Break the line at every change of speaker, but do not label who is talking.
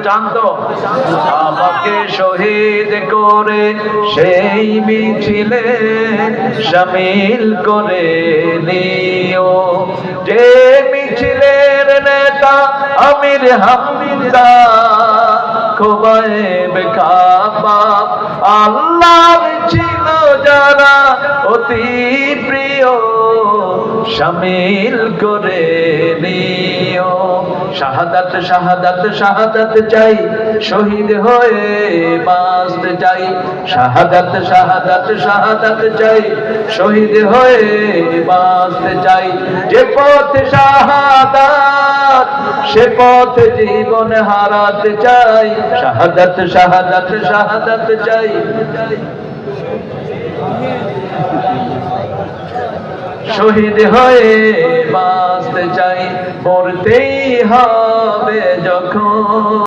চান তো আমাকে শহীদ করে সেই মিছিলে শামিল করে নিও। যে মিছিলের নেতা আমির হামজা খোবায়েব কাবাব আল্লাহর ছিল যারা অতি প্রিয় শামিল করে নিও। শাহাদাত শাহাদাত শাহাদাত চাই, শহীদ হয়ে বাঁচতে চাই। শাহাদাত শাহাদাত শাহাদাত চাই, শহীদ হয়ে বাঁচতে চাই। যে পথ শাহাদাত সে পথ জীবন হারাতে চাই। শাহাদাত শাহাদাত শাহাদাত চাই, শহীদ হয়ে বাঁচতে চাই। মরতেই হবে যখন